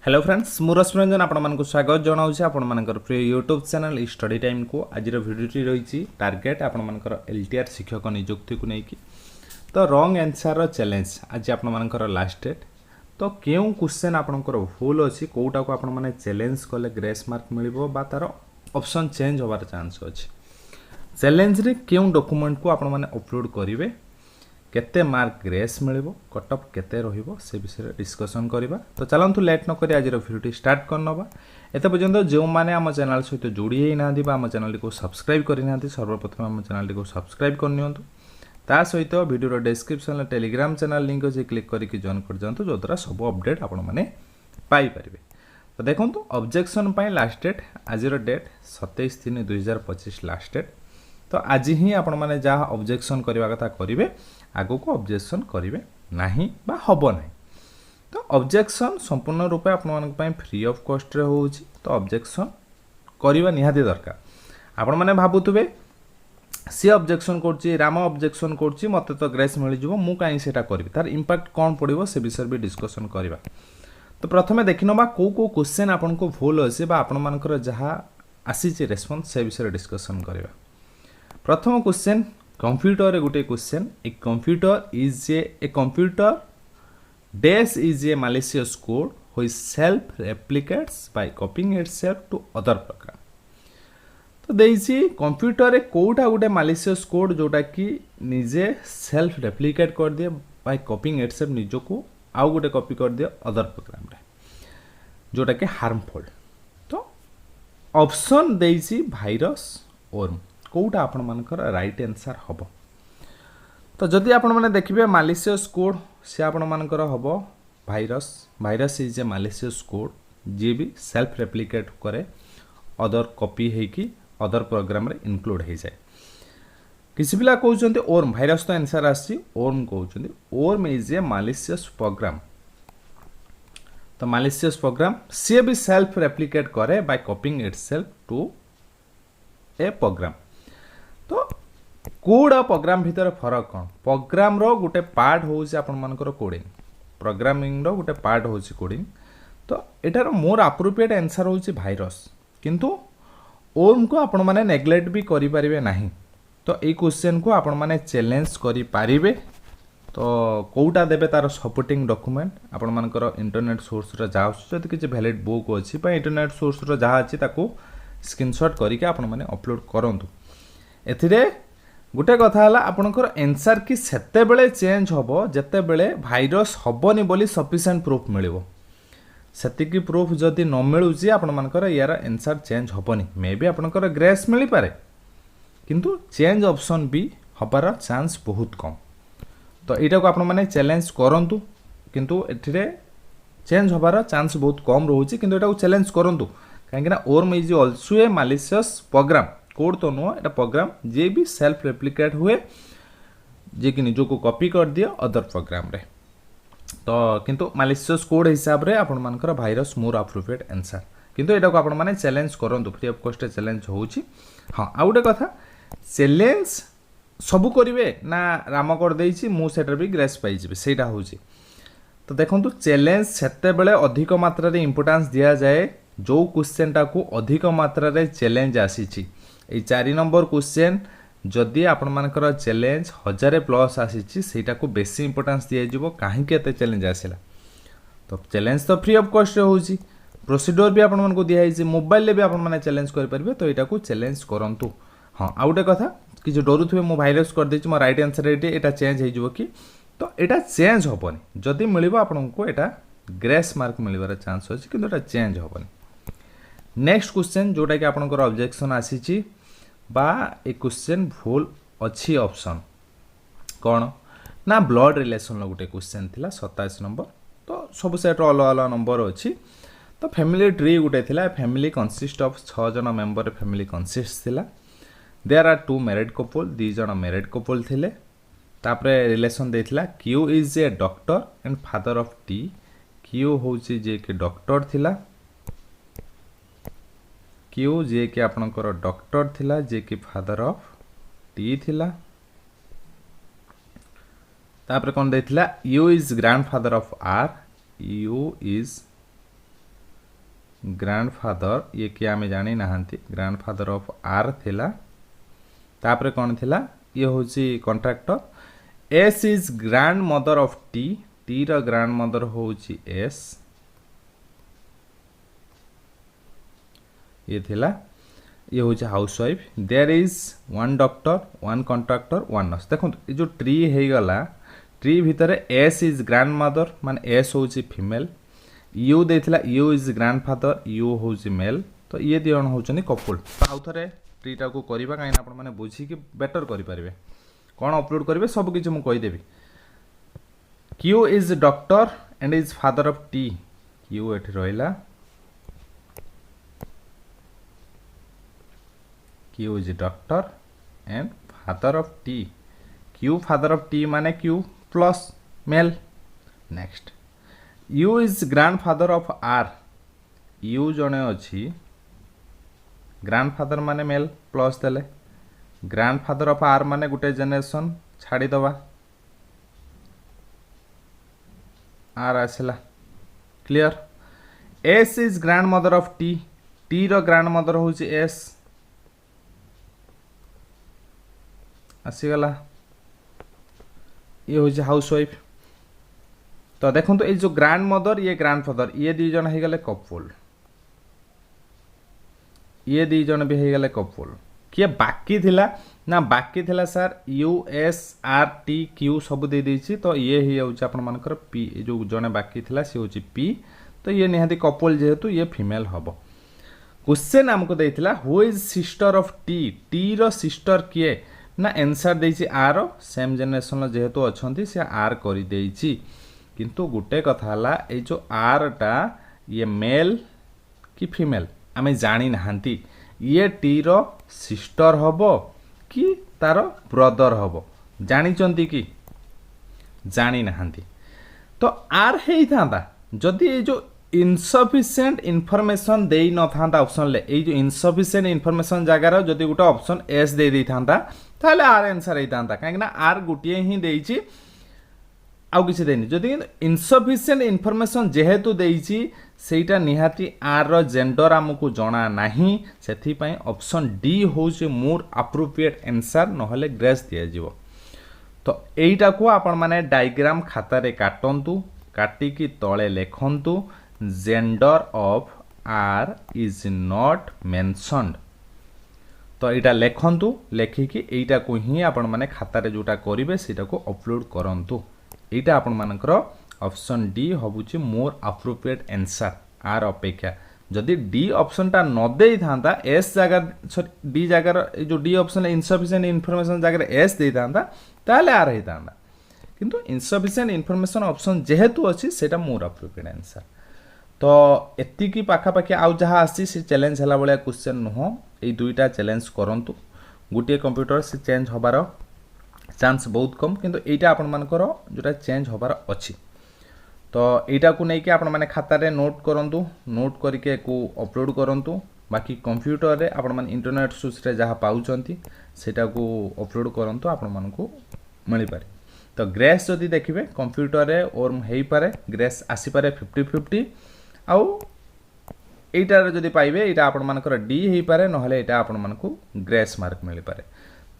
Hello friends मु रश्मिरंजन आपण स्वागत जनाऊँ आपण प्रिय यूट्यूब चैनल स्टडी टाइम को आज भिडियोटी रही टार्गेट आपण LTR शिक्षक नियुक्ति को लेकिन तो रॉन्ग आंसर चैलेंज आज आपण लास्ट डेट तो क्यों क्वेश्चन आपंकर भूल अच्छी कौटा को आपण मैंने चैलेंज कले ग्रेस मार्क मिल तार ऑप्शन चेंज होवार चांस अच्छी चैलेंज रे क्यों डॉक्यूमेंट को आपण मैंने अपलोड करेंगे केते मार्क ग्रेस मिलिबो कट ऑफ केते रहिबो से विषय डिस्कशन करबा। तो चलंतु लेट न करी आज वीडियो स्टार्ट करनबा। एते पर्यंत जो माने हम चैनल सहित जोड़ी हे नांदी बा हम चैनल को सब्सक्राइब करि नांदी सर्वप्रथम हम चैनल को सब्सक्राइब करनियंतु ता सहित वीडियो डिस्क्रिप्शन में टेलीग्राम चैनल लिंक अछि क्लिक करिक जॉइन कर जंतु जो द्वारा सब अपडेट आपण माने पाई परिबे। तो देखंतु ऑब्जेक्शन पई लास्ट डेट आज डेट 27/3/2025 लास्ट डेट। तो आज ही आपण माने जहाँ ऑब्जेक्शन करबा कथा करिवे आगो को ऑब्जेक्शन करिवे नाही बा हबो नाही। तो ऑब्जेक्शन संपूर्ण रूपे आपण मानक पई फ्री ऑफ कॉस्ट रे होउची। तो ऑब्जेक्शन करबा निहाती दरकार। आपण माने भाबुतबे सी ऑब्जेक्शन करची राम ऑब्जेक्शन करची मते तो ग्रेस मिल जिवो मु काई सेटा करबी तार इंपैक्ट कोन पड़िबो से विषय भी डिस्कशन करबा। तो प्रथमे देखिनबा को क्वेश्चन आपण को भूल अछि बा आपण मानकर जहाँ आसीची रेस्पोंस से विषय डिस्कशन करबा। प्रथम क्वेश्चन कंप्यूटर गोटे question a computer dash is a malicious code which self replicates by copying itself to other program। तो देइछि कंप्यूटर कोटा गोटे malicious code जोटा कि निजे सेल्फ रेप्लिकेट कर दिए बाय कॉपिंग इटसेल्फ निजो को आउ गोटे कॉपी कर दिए अदर प्रोग्राम रे जोटा कि हार्मफुल। तो ऑप्शन देइछि वायरस और कोटा आपण मानकर राइट आंसर हबो। तो जदि आपण माने देखिबे malicious कोड से आपण मानकर हबो virus. Virus is a malicious code जे भी सेल्फ रेप्लिकेट करे अदर कॉपी है कि अदर प्रोग्राम रे इंक्लूड हो जाए। किसी पिला कहउचंती ओर्म वायरस तो आंसर आसी ओर्म कहउचंती worm is a malicious program. तो malicious प्रोग्राम से भी सेल्फ रेप्लिकेट करे by copying itself to a program. तो कोड और प्रोग्राम भितर फरक कौन प्रोग्राम रो गोटे पार्ट होउछि आपण मानकर कोडिंग प्रोग्रामिंग रो गोटे पार्ट होउछि कोडिंग। तो एटार मोर अप्रोप्रिएट आंसर होउछि वायरस किंतु ओर्म को आपण माने नेग्लेक्ट भी करि परिबे नाही। तो ए क्वेश्चन को आपण माने चैलेंज करि पारिबे। तो कोउटा देबे तार सपोर्टिंग डॉक्यूमेंट आपण मानकर इंटरनेट सोर्स रो जाउ जति किछि वैलिड बुक अछि पा इंटरनेट सोर्स रो जहा अछि ताको स्क्रीनशॉट करिके आपण माने अपलोड करंतु। एथिरे गोटे कथा हला आपनकर आंसर कि सेते बेले चेंज होबो जते बेले वायरस होबोनी बोली सफिशिएंट प्रूफ मिलिबो। सेति की प्रूफ जदि न मिलुची आपण मानकर यार आंसर चेंज होबोनी मे बी आपनकर ग्रेस मिली पारे किंतु चेंज ऑप्शन बी होबार चांस बहुत कम। तो एटा को आपण माने चैलेंज करंतु किंतु एथिरे चेंज होबार चांस बहुत कम रहउची किंतु एटा को चैलेंज करंतु काहेकि ना worm is also a malicious program code तो नुह एटा प्रोग्राम जे भी सेल्फ रेप्लिकेट हुए जे कि निजो को कॉपी कर दियो अदर प्रोग्राम रे। तो किंतु malicious कोड हिसाब रे आपण मानकर वायरस मोर अप्रोप्रिएट आंसर किंतु एटा को आपण माने चैलेंज करंतु फ्री ऑफ कॉस्ट चैलेंज होउची। हां आ उडे कथा चैलेंज सब करिवे ना राम कर देइची मु सेटर भी ग्रेस पाई जिवे सेटा होउची। तो देखंतु चैलेंज सेते बेले अधिक मात्रा रे इंपोर्टेंस दिया जाए जो क्वेश्चन टा को अधिक मात्रा रे चैलेंज आसीची। ए 4 नंबर क्वेश्चन जदि आपण मानकर चैलेंज 1000 प्लस आसीची सेटा को बेसी इंपोर्टेंस दिया जिवो काहे के एते चैलेंज आसीला। तो चैलेंज तो फ्री ऑफ कॉस्ट रे होउची प्रोसीजर भी आपण मानको दिया हिची मोबाइल ले भी आपण माने चैलेंज कर परिबे। तो एटा को चैलेंज करंतु। हां आउटे कथा कि जो डरुथुबे मो वायरस कर देछि मो राइट आंसर एटे एटा चेंज हे जिवो कि तो एटा चेंज होबनी जदि मिलिबो आपनको एटा ग्रेस मार्क मिलिबार चांस अछि किंतु एटा चेंज होबनी। नेक्स्ट क्वेश्चन जोटा कि आपनकर ऑब्जेक्शन आसीची बा ए क्वेश्चन भूल अच्छी ऑप्शन कौन ना ब्लड रिलेशन गोटे क्वेश्चन थिला 27 नंबर। तो सब सेट अलग अलग नंबर अच्छी। तो फैमिली ट्री गोटे थिला फैमिली कंसिस्ट ऑफ 6 जन मेंबर फैमिली कंसिस्ट थिला देयर आर 2 मैरिड कपल 2 जन मैरिड कपल थिले। तापरे रिलेशन देथिला Q is a doctor and father of T Q होची जे के डॉक्टर थिला क्यू जे के आपनकर डॉक्टर थिला जे के फादर ऑफ टी थिला। तापर कोन देथिला U is grandfather of R U is grandfather ये किए आम जानी नाहांती ग्रैंडफादर ऑफ आर थिला तापर कौन थिला ये हूँ contractor S is grandmother of T T र ग्रैंड मदर हूँ एस ये थिला ये हूँ housewife there is one doctor one contractor one nurse देखो ये जो ट्री हो गला ट्री भितर एस इज ग्रैंड मदर मान एस हूँ फीमेल यू देथिला यू इज ग्रैंडफादर यू हूँ मेल तो ये दी जन होचनी कपुल आउ थे ट्रीटा को करवा कहीं आप बुझिकी बेटर करेंगे कौन अपलोड करेंगे सब किसी मुझे कहीदेवी Q is doctor and is father of T Q एठी रहिला Q is doctor and father of T Q father of T माने Q plus male next U is grandfather of R U जने अच्छी ग्रैंडफादर माने male plus देले grandfather of R माने गुटे generation छाड़ी दबा आर आसला clear S is grandmother of T T रो ग्रैंड मदर हूँ एस आसीगला ये हूँ हाउसवाइफ तो देखो तो ये जो ग्रैंड मदर ये ग्रैंडफादर ये दी जन हो गले कपुल ये दी जन भी हो गले कपुल किए बाकी थिला ना बाकी थिला sir U S R T Q सब दे देछि तो ये ही होउछ आपण मानकर पी जो जने बाकी थिला से होउछ पी तो ये निहाती कपुल जेहेतु ये फीमेल हबो क्वेश्चन हमको देथिला who is sister of T T रो सिस्टर किए ना आंसर देछि आर सेम जनरेशन जेहेतु अछंती से आर करि देछि किंतु गुटे कथा हला ए जो आर टा ये मेल कि फीमेल आमे जानी नाहांती ये टी रो सिस्टर हबो कि तार ब्रदर हबो जानी चंती कि जानी नाहांती तो आर हेई थांदा जदि ए जो इनसफिशिएंट इनफॉरमेशन देई न थांदा ऑप्शन ले ए जो इनसफिशिएंट इनफॉरमेशन जगार जदि गुटे ऑप्शन एस दे दै थांदा ताले आर आंसर हेई थांदा काहे ना आर गुटिए ही देइची आउ किसी देनी जदि इनसफिशिएंट इनफॉरमेशन जेहेतु देइची सेटा निहाती आर रो जेंडर हमकु जणा नाही सेथि पई ऑप्शन डी होउचे मोर एप्रोप्रिएट आंसर नहले ग्रेस दिया जीवो तो एइटा को आपण माने डायग्राम खाता रे काटंतु काटी की तळे लेखंतु gender of R is not mentioned तो एटा लेखंतु लेखिकी एइटा को ही आपण माने खाता रे जोटा करिवे सेटा को अपलोड करंतु एटा आपण मानकर ऑप्शन डी हबुची मोर एप्रोप्रिएट आंसर आर अपेक्षा जदि डी ऑप्शन टा न देई थांदा एस जगह डी जगह जो डी ऑप्शन इनसफिशिएंट इनफॉरमेशन जगह एस देई थांदा ताले आर हेई थांदा किंतु इनसफिशिएंट इनफॉरमेशन ऑप्शन जेहेतु अछि सेटा मोर एप्रोप्रिएट आंसर तो एति की पाखा पाखी आउ जहा आसी से चैलेंज हला बळिया क्वेश्चन नुह ए दुईटा चैलेंज करंतु गुटिए कंप्यूटर से चेंज होबार चांस बहुत कम किंतु एटा आपण मानकर जोटा चेंज होबार अछि तो एटा को नै कि आपण माने खाता रे नोट करंतु नोट करके को अपलोड करंतु बाकी कंप्यूटर रे आपण माने इंटरनेट सोर्स रे जहा पाउचंती सेटा को अपलोड करंतु आपण मान को मिली पारे तो ग्रेस जदि देखिबे कंप्यूटर रे और हेई पारे ग्रेस आसी पारे 50-50 आउ एटा रे जदि पाइबे एटा आपण मानकर डी हेई पारे नहले एटा आपण मान को ग्रेस मार्क मिली पारे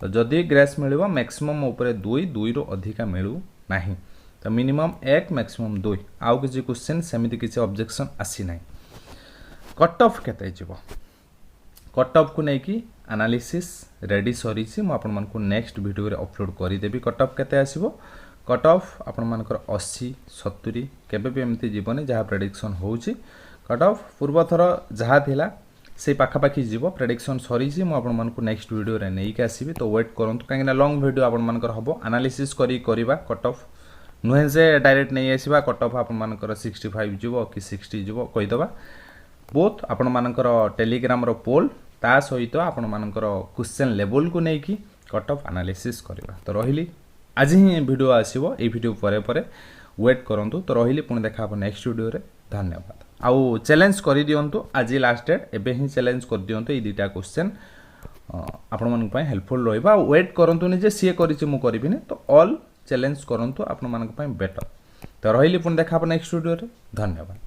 तो जदि ग्रेस मिलिबो मैक्सिमम ऊपर 2 रो अधिका मिलू नाही तो मिनिमम 1 मैक्सिमम 2 आउ किसी क्वेश्चन सेमिति किसी ऑब्जेक्शन आसी नाही कट ऑफ केते जिवो कट ऑफ को नै कि एनालिसिस रेडी सरी छी म आपन मन को नेक्स्ट वीडियो रे अपलोड करि देबी कट ऑफ केते आसीबो कट ऑफ आपन मानकर 80 70 केबे भी एमती जीवने जहा प्रेडिक्शन होउची कट ऑफ पूर्व थर जहा थिला से पाखा पाखी जीवो प्रेडिक्शन सरी छी म आपन मन को नेक्स्ट वीडियो रे नै के आसीबी तो वेट करंतु काहे ना लॉन्ग वीडियो आपन मानकर हबो एनालिसिस करी करबा कट ऑफ नुहे से डायरेक्ट नहीं आसीबा कट ऑफ आपन मानकर 65 जीवो कि 60 जीवो कहि दबा बोथ आपन मानकर टेलीग्राम रो पोल ता सहित आपण मानकर क्वेश्चन लेवल को नै कि कट ऑफ एनालिसिस करबा तो रहिली आज ही वीडियो आसीबो ए वीडियो परे परे वेट करंतु तो रहिली पुणी देखा नेक्स्ट वीडियो रे धन्यवाद आउ चैलेंज करि दियंतु आज लास्ट डेट एबे ही चैलेंज कर दियंतु ए दुटा क्वेश्चन आपण मन पय हेल्पफुल रहबा वेट करंतु नि जे सी करिछि मु करबिनी तो ऑल चैलेंज करंतु आपण मन पय बेटर तो रहिली पुणी देखा नेक्स्ट वीडियो रे धन्यवाद।